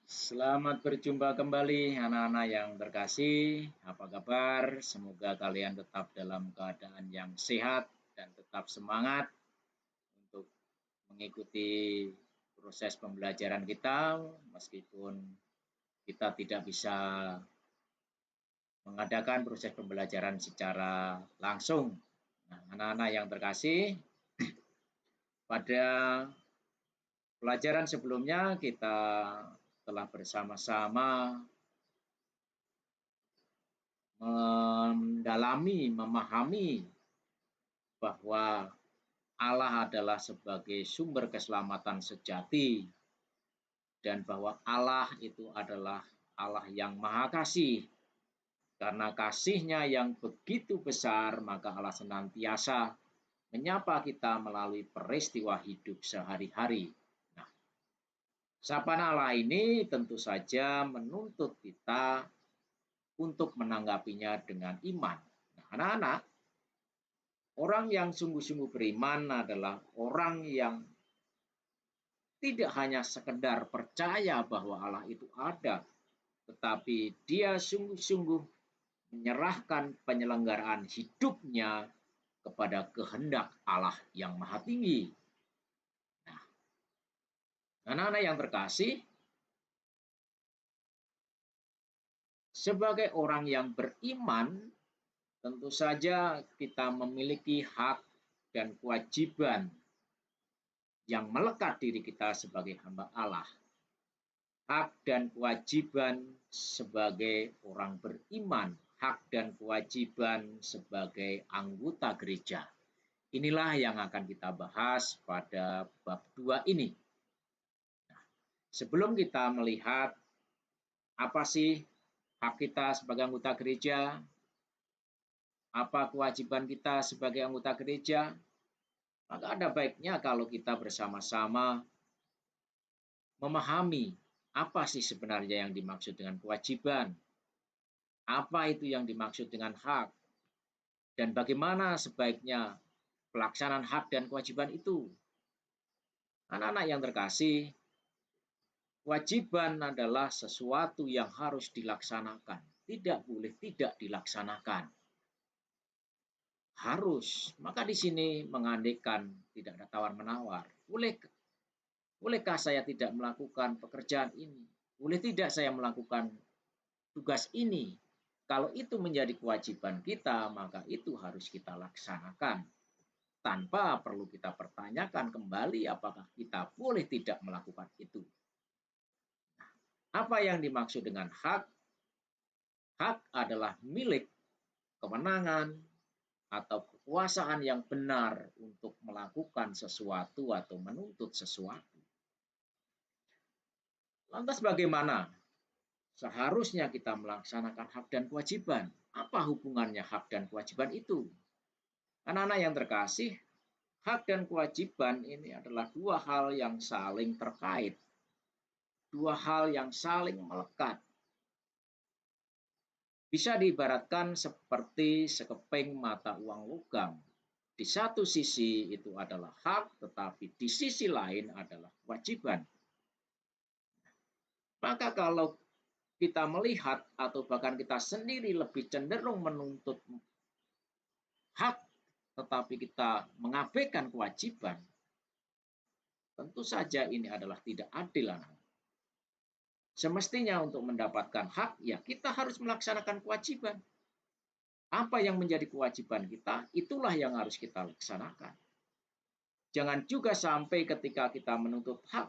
Selamat berjumpa kembali anak-anak yang terkasih. Apa kabar? Semoga kalian tetap dalam keadaan yang sehat dan tetap semangat untuk mengikuti proses pembelajaran kita meskipun kita tidak bisa mengadakan proses pembelajaran secara langsung. Nah, anak-anak yang terkasih, pada pelajaran sebelumnya kita telah bersama-sama mendalami, memahami bahwa Allah adalah sebagai sumber keselamatan sejati dan bahwa Allah itu adalah Allah yang Maha Kasih. Karena kasihnya yang begitu besar, maka Allah senantiasa menyapa kita melalui peristiwa hidup sehari-hari. Nah, sapaan Allah ini tentu saja menuntut kita untuk menanggapinya dengan iman. Nah, anak-anak, orang yang sungguh-sungguh beriman adalah orang yang tidak hanya sekedar percaya bahwa Allah itu ada, tetapi dia sungguh-sungguh menyerahkan penyelenggaraan hidupnya kepada kehendak Allah yang Maha Tinggi. Nah, anak-anak yang terkasih, sebagai orang yang beriman, tentu saja kita memiliki hak dan kewajiban yang melekat diri kita sebagai hamba Allah. Hak dan kewajiban sebagai orang beriman, hak dan kewajiban sebagai anggota gereja. Inilah yang akan kita bahas pada bab 2 ini. Nah, sebelum kita melihat apa sih hak kita sebagai anggota gereja, apa kewajiban kita sebagai anggota gereja, maka ada baiknya kalau kita bersama-sama memahami apa sih sebenarnya yang dimaksud dengan kewajiban, apa itu yang dimaksud dengan hak, dan bagaimana sebaiknya pelaksanaan hak dan kewajiban itu. Anak-anak yang terkasih, kewajiban adalah sesuatu yang harus dilaksanakan, tidak boleh tidak dilaksanakan. Harus, maka di sini mengandaikan tidak ada tawar-menawar. Bolehkah saya tidak melakukan pekerjaan ini? Boleh tidak saya melakukan tugas ini? Kalau itu menjadi kewajiban kita, maka itu harus kita laksanakan. Tanpa perlu kita pertanyakan kembali apakah kita boleh tidak melakukan itu. Nah, apa yang dimaksud dengan hak? Hak adalah milik, kewenangan, atau kekuasaan yang benar untuk melakukan sesuatu atau menuntut sesuatu. Lantas bagaimana seharusnya kita melaksanakan hak dan kewajiban? Apa hubungannya hak dan kewajiban itu? Anak-anak yang terkasih, hak dan kewajiban ini adalah dua hal yang saling terkait, dua hal yang saling melekat. Bisa diibaratkan seperti sekeping mata uang logam. Di satu sisi itu adalah hak, tetapi di sisi lain adalah kewajiban. Maka kalau kita melihat atau bahkan kita sendiri lebih cenderung menuntut hak, tetapi kita mengabaikan kewajiban, tentu saja ini adalah tidak adil. Semestinya untuk mendapatkan hak, ya kita harus melaksanakan kewajiban. Apa yang menjadi kewajiban kita, itulah yang harus kita laksanakan. Jangan juga sampai ketika kita menuntut hak,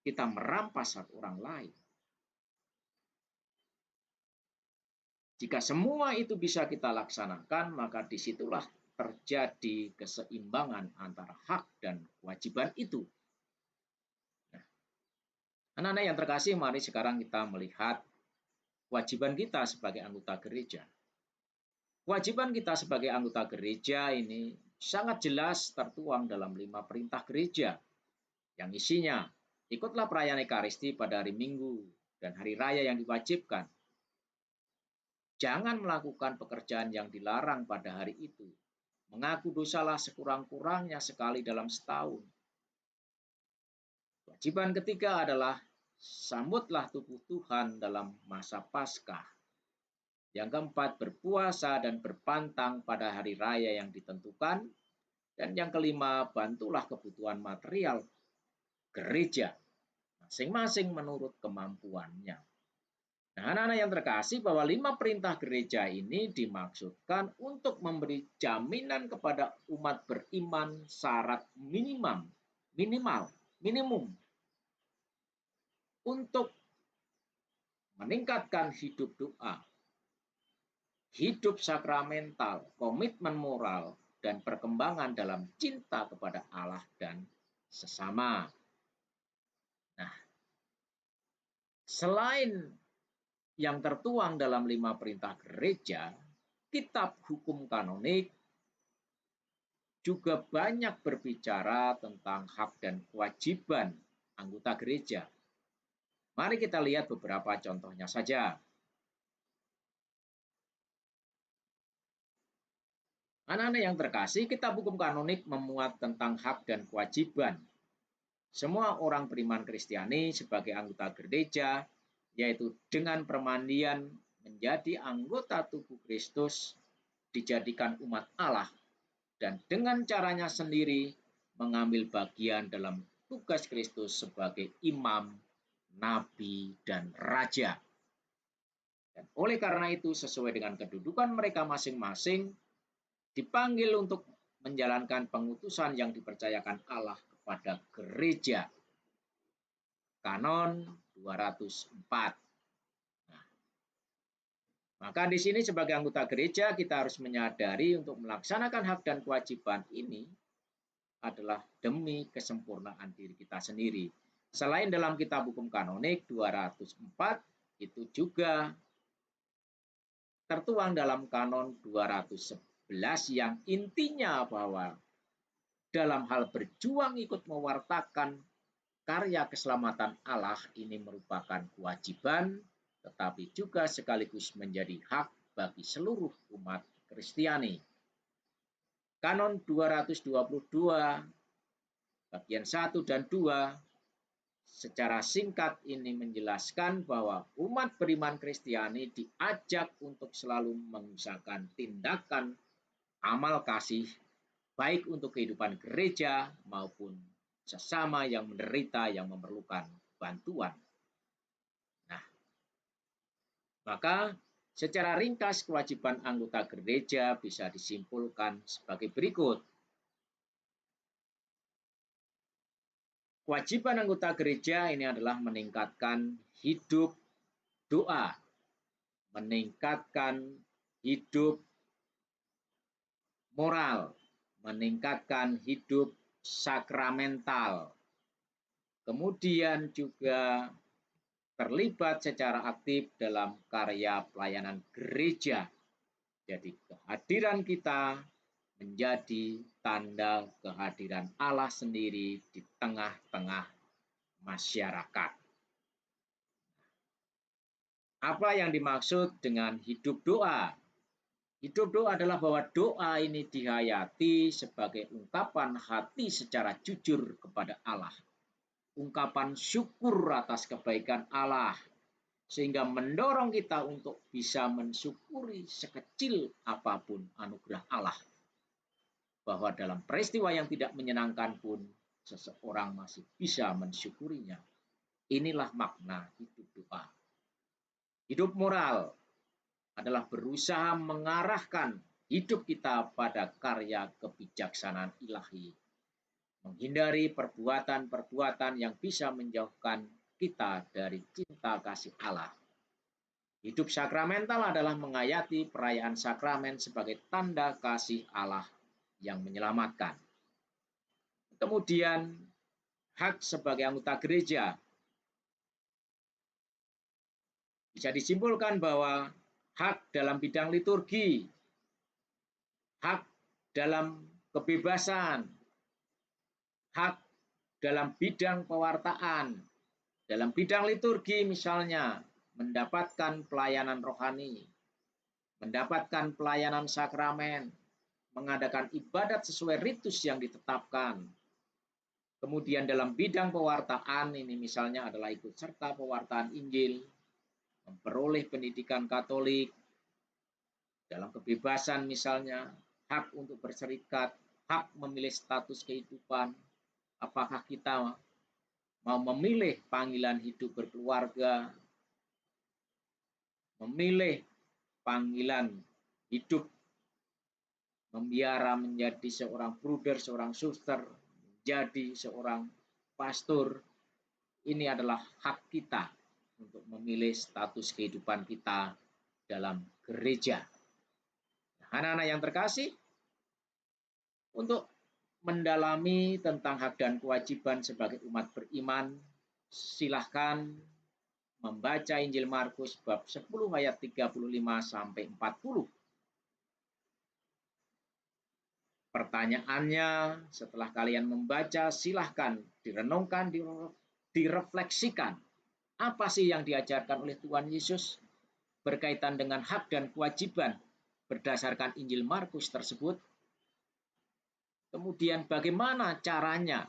kita merampas hak orang lain. Jika semua itu bisa kita laksanakan, maka disitulah terjadi keseimbangan antara hak dan kewajiban itu. Nah, anak-anak yang terkasih, mari sekarang kita melihat kewajiban kita sebagai anggota gereja. Kewajiban kita sebagai anggota gereja ini sangat jelas tertuang dalam 5 perintah gereja yang isinya ikutlah perayaan Ekaristi pada hari Minggu dan hari raya yang diwajibkan. Jangan melakukan pekerjaan yang dilarang pada hari itu. Mengaku dosalah sekurang-kurangnya sekali dalam setahun. Kewajiban ketiga adalah sambutlah tubuh Tuhan dalam masa Paskah. Yang keempat, berpuasa dan berpantang pada hari raya yang ditentukan. Dan yang kelima, bantulah kebutuhan material gereja, masing-masing menurut kemampuannya. Nah, anak-anak yang terkasih, bahwa 5 perintah gereja ini dimaksudkan untuk memberi jaminan kepada umat beriman syarat minimum untuk meningkatkan hidup doa, hidup sakramental, komitmen moral, dan perkembangan dalam cinta kepada Allah dan sesama. Nah, selain yang tertuang dalam 5 perintah gereja, kitab hukum kanonik juga banyak berbicara tentang hak dan kewajiban anggota gereja. Mari kita lihat beberapa contohnya saja. Anak-anak yang terkasih, kitab hukum kanonik memuat tentang hak dan kewajiban semua orang beriman Kristiani sebagai anggota gereja, yaitu dengan permandian menjadi anggota tubuh Kristus, dijadikan umat Allah, dan dengan caranya sendiri mengambil bagian dalam tugas Kristus sebagai imam, nabi, dan raja. Dan oleh karena itu, sesuai dengan kedudukan mereka masing-masing, dipanggil untuk menjalankan pengutusan yang dipercayakan Allah kepada gereja. Kanon 204. Nah, maka di sini sebagai anggota gereja kita harus menyadari untuk melaksanakan hak dan kewajiban ini adalah demi kesempurnaan diri kita sendiri. Selain dalam kitab hukum kanonik 204, itu juga tertuang dalam kanon 211 yang intinya bahwa dalam hal berjuang ikut mewartakan karya keselamatan Allah ini merupakan kewajiban, tetapi juga sekaligus menjadi hak bagi seluruh umat Kristiani. Kanon 222, bagian 1 dan 2, secara singkat ini menjelaskan bahwa umat beriman Kristiani diajak untuk selalu mengusahakan tindakan amal kasih, baik untuk kehidupan gereja maupun sesama yang menderita, yang memerlukan bantuan. Nah, maka secara ringkas kewajiban anggota gereja bisa disimpulkan sebagai berikut. Kewajiban anggota gereja ini adalah meningkatkan hidup doa, meningkatkan hidup moral, meningkatkan hidup sakramental, kemudian juga terlibat secara aktif dalam karya pelayanan gereja. Jadi kehadiran kita menjadi tanda kehadiran Allah sendiri di tengah-tengah masyarakat. Apa yang dimaksud dengan hidup doa? Hidup doa adalah bahwa doa ini dihayati sebagai ungkapan hati secara jujur kepada Allah. Ungkapan syukur atas kebaikan Allah, sehingga mendorong kita untuk bisa mensyukuri sekecil apapun anugerah Allah. Bahwa dalam peristiwa yang tidak menyenangkan pun, seseorang masih bisa mensyukurinya. Inilah makna hidup doa. Hidup moral adalah berusaha mengarahkan hidup kita pada karya kebijaksanaan ilahi, menghindari perbuatan-perbuatan yang bisa menjauhkan kita dari cinta kasih Allah. Hidup sakramental adalah menghayati perayaan sakramen sebagai tanda kasih Allah yang menyelamatkan. Kemudian, hak sebagai anggota gereja bisa disimpulkan bahwa hak dalam bidang liturgi, hak dalam kebebasan, hak dalam bidang pewartaan, dalam bidang liturgi misalnya mendapatkan pelayanan rohani, mendapatkan pelayanan sakramen, mengadakan ibadat sesuai ritus yang ditetapkan, Kemudian dalam bidang pewartaan ini misalnya adalah ikut serta pewartaan Injil, memperoleh pendidikan Katolik, dalam kebebasan misalnya, hak untuk berserikat, hak memilih status kehidupan, apakah kita mau memilih panggilan hidup berkeluarga, memilih panggilan hidup membiara menjadi seorang bruder, seorang suster, menjadi seorang pastor. Ini adalah hak kita untuk memilih status kehidupan kita dalam gereja. Anak-anak yang terkasih, untuk mendalami tentang hak dan kewajiban sebagai umat beriman, silahkan membaca Injil Markus bab 10 ayat 35 sampai 40. Pertanyaannya, setelah kalian membaca, silahkan direnungkan, direfleksikan. Apa sih yang diajarkan oleh Tuhan Yesus berkaitan dengan hak dan kewajiban berdasarkan Injil Markus tersebut? Kemudian bagaimana caranya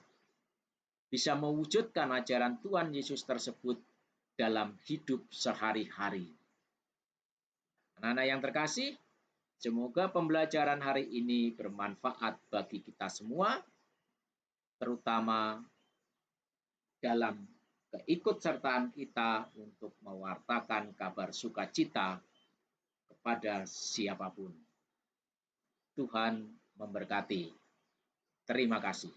bisa mewujudkan ajaran Tuhan Yesus tersebut dalam hidup sehari-hari? Anak-anak yang terkasih, semoga pembelajaran hari ini bermanfaat bagi kita semua, terutama dalam keikutsertaan kita untuk mewartakan kabar sukacita kepada siapapun. Tuhan memberkati. Terima kasih.